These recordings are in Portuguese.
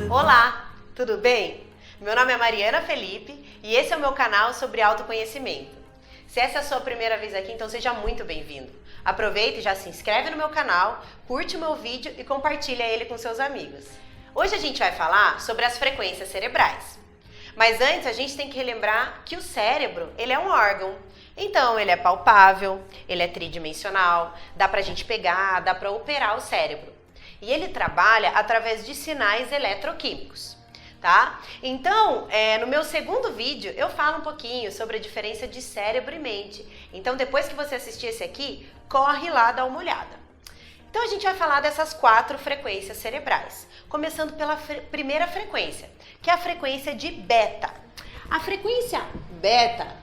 Olá, tudo bem? Meu nome é Mariana Felipe e esse é o meu canal sobre autoconhecimento. Se essa é a sua primeira vez aqui, então seja muito bem-vindo. Aproveita e já se inscreve no meu canal, curte o meu vídeo e compartilha ele com seus amigos. Hoje a gente vai falar sobre as frequências cerebrais. Mas antes a gente tem que relembrar que o cérebro, ele é um órgão. Então ele é palpável, ele é tridimensional, dá pra gente pegar, dá pra operar o cérebro. E ele trabalha através de sinais eletroquímicos, tá? Então, no meu segundo vídeo eu falo um pouquinho sobre a diferença de cérebro e mente. Então depois que você assistir esse aqui, corre lá dar uma olhada. Então a gente vai falar dessas 4 frequências cerebrais, começando pela primeira frequência, que é a frequência de beta. A frequência beta,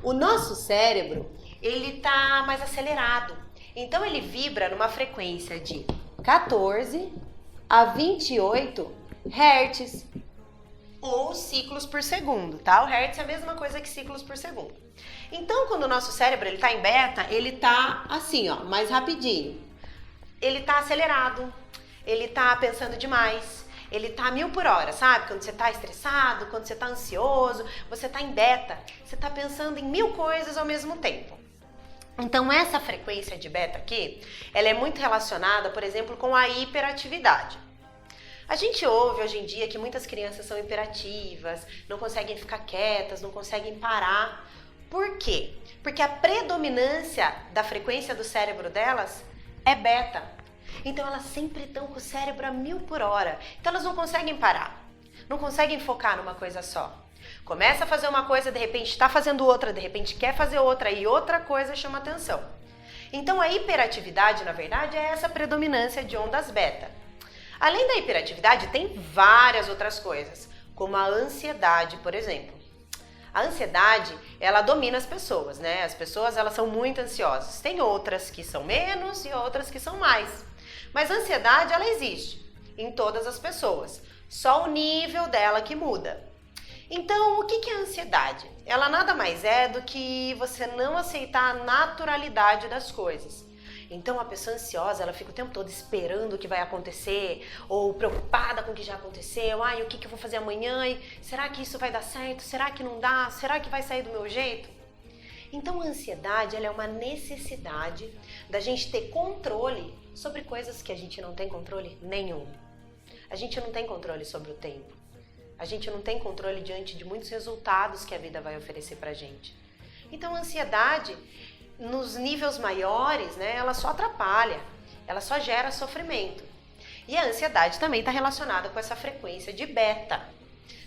o nosso cérebro, ele tá mais acelerado. Então ele vibra numa frequência de 14 a 28 Hz ou ciclos por segundo, tá? O Hertz é a mesma coisa que ciclos por segundo. Então, quando o nosso cérebro ele tá em beta, ele tá assim, ó, mais rapidinho. Ele tá acelerado, ele tá pensando demais, ele tá a 1000 por hora, sabe? Quando você tá estressado, quando você tá ansioso, você tá em beta, você tá pensando em 1000 coisas ao mesmo tempo. Então essa frequência de beta aqui, ela é muito relacionada, por exemplo, com a hiperatividade. A gente ouve hoje em dia que muitas crianças são hiperativas, não conseguem ficar quietas, não conseguem parar. Por quê? Porque a predominância da frequência do cérebro delas é beta. Então elas sempre estão com o cérebro a 1000 por hora. Então elas não conseguem parar, não conseguem focar numa coisa só. Começa a fazer uma coisa, de repente está fazendo outra, de repente quer fazer outra e outra coisa chama atenção. Então a hiperatividade, na verdade, é essa predominância de ondas beta. Além da hiperatividade, tem várias outras coisas, como a ansiedade, por exemplo. A ansiedade, ela domina as pessoas, né? As pessoas, elas são muito ansiosas. Tem outras que são menos e outras que são mais. Mas a ansiedade, ela existe em todas as pessoas. Só o nível dela que muda. Então, o que é a ansiedade? Ela nada mais é do que você não aceitar a naturalidade das coisas. Então, a pessoa ansiosa, ela fica o tempo todo esperando o que vai acontecer, ou preocupada com o que já aconteceu. Ai, o que eu vou fazer amanhã? E será que isso vai dar certo? Será que não dá? Será que vai sair do meu jeito? Então, a ansiedade, ela é uma necessidade da gente ter controle sobre coisas que a gente não tem controle nenhum. A gente não tem controle sobre o tempo. A gente não tem controle diante de muitos resultados que a vida vai oferecer pra gente. Então a ansiedade, nos níveis maiores, né, ela só atrapalha, ela só gera sofrimento. E a ansiedade também está relacionada com essa frequência de beta.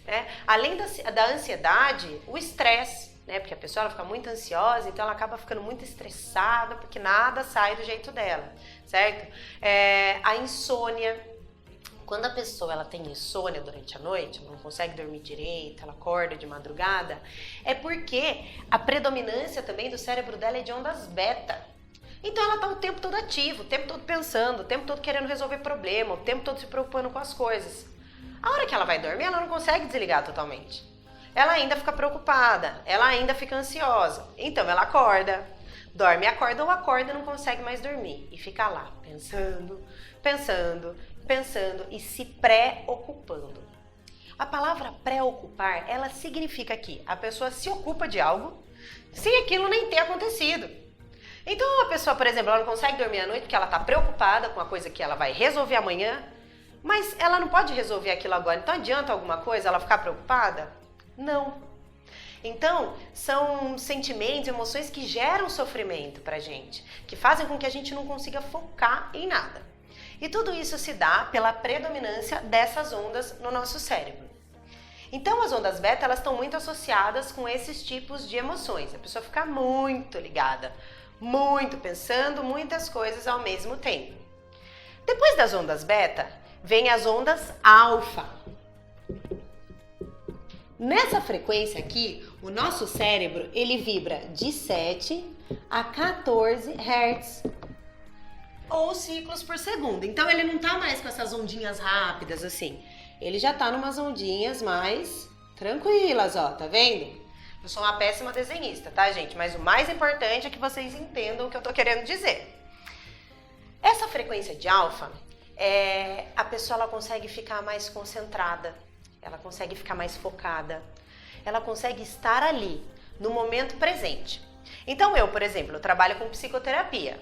Né? Além da ansiedade, o estresse, né, porque a pessoa ela fica muito ansiosa, então ela acaba ficando muito estressada, porque nada sai do jeito dela, certo? A insônia. Quando a pessoa ela tem insônia durante a noite, ela não consegue dormir direito, ela acorda de madrugada, é porque a predominância também do cérebro dela é de ondas beta. Então ela está o tempo todo ativa, o tempo todo pensando, o tempo todo querendo resolver problema, o tempo todo se preocupando com as coisas. A hora que ela vai dormir, ela não consegue desligar totalmente. Ela ainda fica preocupada, ela ainda fica ansiosa. Então ela acorda, dorme, acorda ou acorda e não consegue mais dormir. E fica lá, pensando e se preocupando. A palavra preocupar, ela significa que a pessoa se ocupa de algo sem aquilo nem ter acontecido. Então a pessoa, por exemplo, ela não consegue dormir à noite porque ela está preocupada com a coisa que ela vai resolver amanhã, mas ela não pode resolver aquilo agora. Então adianta alguma coisa ela ficar preocupada? Não. Então, são sentimentos, emoções que geram sofrimento pra gente, que fazem com que a gente não consiga focar em nada. E tudo isso se dá pela predominância dessas ondas no nosso cérebro. Então, as ondas beta, elas estão muito associadas com esses tipos de emoções. A pessoa fica muito ligada, muito pensando muitas coisas ao mesmo tempo. Depois das ondas beta, vem as ondas alfa. Nessa frequência aqui, o nosso cérebro, ele vibra de 7 a 14 Hz. Ou ciclos por segundo. Então ele não tá mais com essas ondinhas rápidas assim. Ele já tá numas ondinhas mais tranquilas, ó, tá vendo? Eu sou uma péssima desenhista, tá, gente? Mas o mais importante é que vocês entendam o que eu tô querendo dizer. Essa frequência de alfa, a pessoa ela consegue ficar mais concentrada, ela consegue ficar mais focada, ela consegue estar ali, no momento presente. Então eu, por exemplo, eu trabalho com psicoterapia.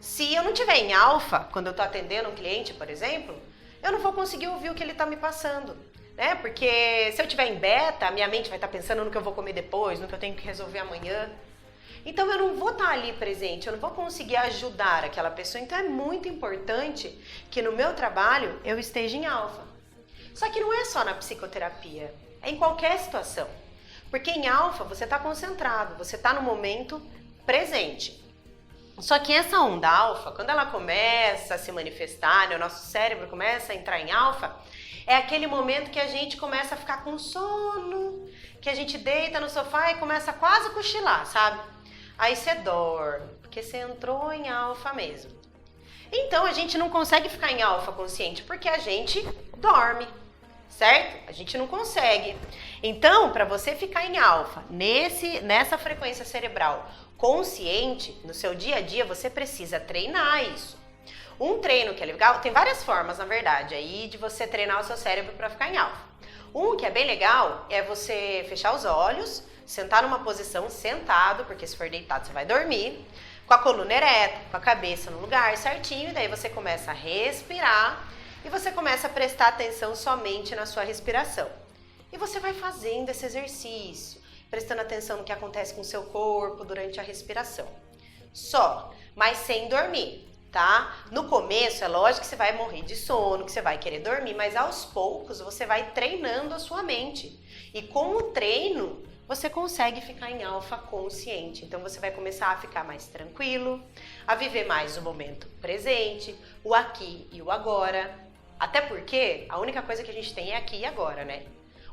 Se eu não estiver em alfa, quando eu estou atendendo um cliente, por exemplo, eu não vou conseguir ouvir o que ele está me passando, né? Porque se eu estiver em beta, a minha mente vai estar pensando no que eu vou comer depois, no que eu tenho que resolver amanhã. Então eu não vou estar ali presente, eu não vou conseguir ajudar aquela pessoa. Então é muito importante que no meu trabalho eu esteja em alfa. Só que não é só na psicoterapia, é em qualquer situação. Porque em alfa você está concentrado, você está no momento presente. Só que essa onda alfa, quando ela começa a se manifestar, né, o nosso cérebro começa a entrar em alfa, é aquele momento que a gente começa a ficar com sono, que a gente deita no sofá e começa a quase cochilar, sabe? Aí você dorme, porque você entrou em alfa mesmo. Então a gente não consegue ficar em alfa consciente, porque a gente dorme, certo? A gente não consegue. Então, para você ficar em alfa, nessa frequência cerebral consciente, no seu dia a dia, você precisa treinar isso. Um treino que é legal, tem várias formas, na verdade, aí de você treinar o seu cérebro para ficar em alfa. Um que é bem legal é você fechar os olhos, sentar numa posição sentado, porque se for deitado você vai dormir, com a coluna ereta, com a cabeça no lugar certinho, e daí você começa a respirar e você começa a prestar atenção somente na sua respiração. E você vai fazendo esse exercício, prestando atenção no que acontece com o seu corpo durante a respiração. Só, mas sem dormir, tá? No começo é lógico que você vai morrer de sono, que você vai querer dormir, mas aos poucos você vai treinando a sua mente. E com o treino, você consegue ficar em alfa consciente. Então você vai começar a ficar mais tranquilo, a viver mais o momento presente, o aqui e o agora. Até porque a única coisa que a gente tem é aqui e agora, né?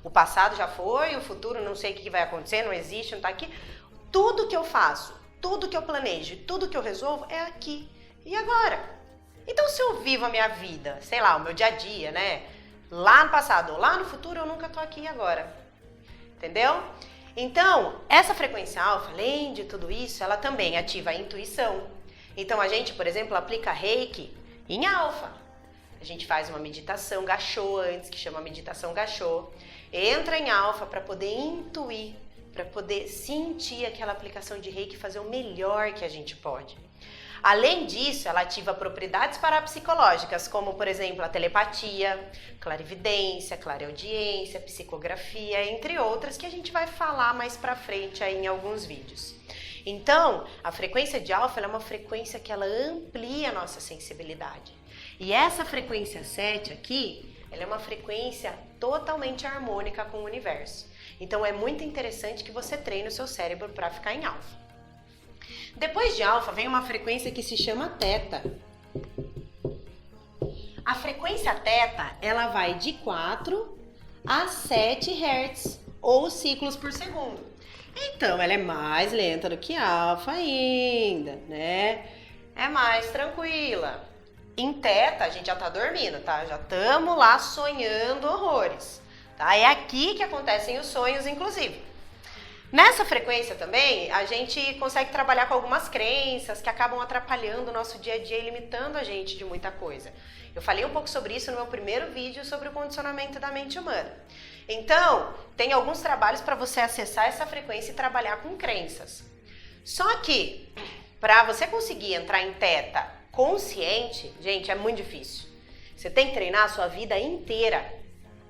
O passado já foi, o futuro não sei o que vai acontecer, não existe, não tá aqui. Tudo que eu faço, tudo que eu planejo, tudo que eu resolvo é aqui e agora. Então se eu vivo a minha vida, sei lá, o meu dia a dia, né? Lá no passado ou lá no futuro, eu nunca tô aqui e agora. Entendeu? Então, essa frequência alfa, além de tudo isso, ela também ativa a intuição. Então a gente, por exemplo, aplica Reiki em alfa. A gente faz uma meditação Gachô antes, que chama meditação Gachô. Entra em alfa para poder intuir, para poder sentir aquela aplicação de Reiki e fazer o melhor que a gente pode. Além disso, ela ativa propriedades parapsicológicas, como, por exemplo, a telepatia, clarividência, clareaudiência, psicografia, entre outras, que a gente vai falar mais pra frente aí em alguns vídeos. Então, a frequência de alfa é uma frequência que ela amplia a nossa sensibilidade. E essa frequência 7 aqui, ela é uma frequência totalmente harmônica com o universo. Então, é muito interessante que você treine o seu cérebro para ficar em alfa. Depois de alfa vem uma frequência que se chama teta. A frequência teta, ela vai de 4 a 7 Hz, ou ciclos por segundo. Então, ela é mais lenta do que alfa ainda, né? É mais tranquila. Em teta, a gente já tá dormindo, tá? Já estamos lá sonhando horrores, tá? É aqui que acontecem os sonhos, inclusive. Nessa frequência também, a gente consegue trabalhar com algumas crenças que acabam atrapalhando o nosso dia a dia e limitando a gente de muita coisa. Eu falei um pouco sobre isso no meu primeiro vídeo sobre o condicionamento da mente humana. Então, tem alguns trabalhos para você acessar essa frequência e trabalhar com crenças. Só que, para você conseguir entrar em teta consciente, gente, é muito difícil. Você tem que treinar a sua vida inteira,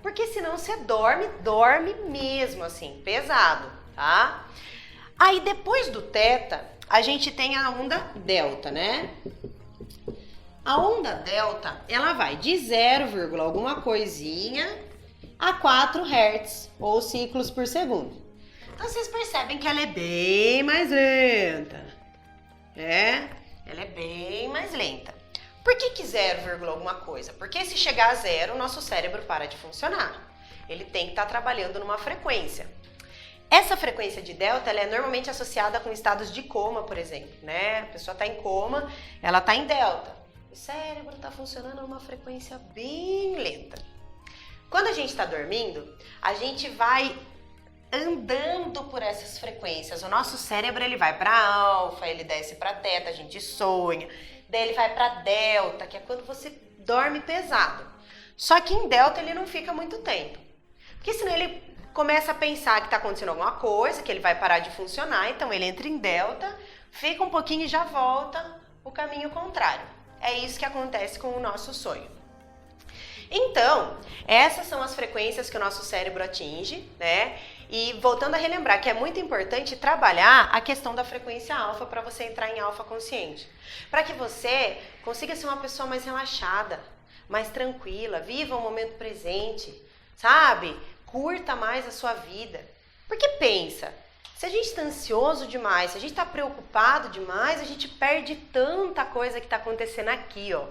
porque senão você dorme mesmo, assim, pesado, tá? Aí depois do teta, a gente tem a onda delta, né? A onda delta, ela vai de 0, alguma coisinha a 4 Hz, ou ciclos por segundo. Então vocês percebem que ela é bem mais lenta, né? Ela é bem mais lenta. Por que 0, alguma coisa? Porque se chegar a 0, o nosso cérebro para de funcionar. Ele tem que estar trabalhando numa frequência. Essa frequência de delta, ela é normalmente associada com estados de coma, por exemplo, né? A pessoa está em coma, ela está em delta. O cérebro está funcionando numa frequência bem lenta. Quando a gente está dormindo, a gente vai andando por essas frequências. O nosso cérebro, ele vai para alfa, ele desce para teta, a gente sonha. Daí ele vai para delta, que é quando você dorme pesado. Só que em delta ele não fica muito tempo. Porque senão ele começa a pensar que está acontecendo alguma coisa, que ele vai parar de funcionar, então ele entra em delta, fica um pouquinho e já volta o caminho contrário. É isso que acontece com o nosso sonho. Então, essas são as frequências que o nosso cérebro atinge, né? E voltando a relembrar que é muito importante trabalhar a questão da frequência alfa para você entrar em alfa consciente. Para que você consiga ser uma pessoa mais relaxada, mais tranquila, viva o momento presente, sabe? Curta mais a sua vida. Porque pensa, se a gente está ansioso demais, se a gente está preocupado demais, a gente perde tanta coisa que está acontecendo aqui, ó,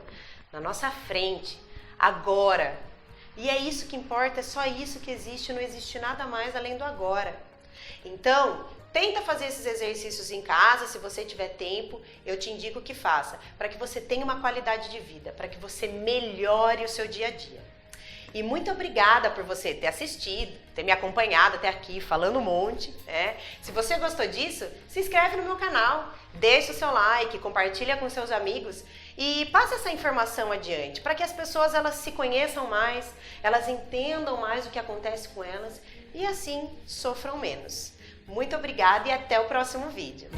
na nossa frente, agora. E é isso que importa, é só isso que existe, não existe nada mais além do agora. Então, tenta fazer esses exercícios em casa, se você tiver tempo, eu te indico que faça, para que você tenha uma qualidade de vida, para que você melhore o seu dia a dia. E muito obrigada por você ter assistido, ter me acompanhado até aqui, falando um monte, né? Se você gostou disso, se inscreve no meu canal, deixa o seu like, compartilha com seus amigos e passa essa informação adiante, para que as pessoas elas se conheçam mais, elas entendam mais o que acontece com elas e assim sofram menos. Muito obrigada e até o próximo vídeo.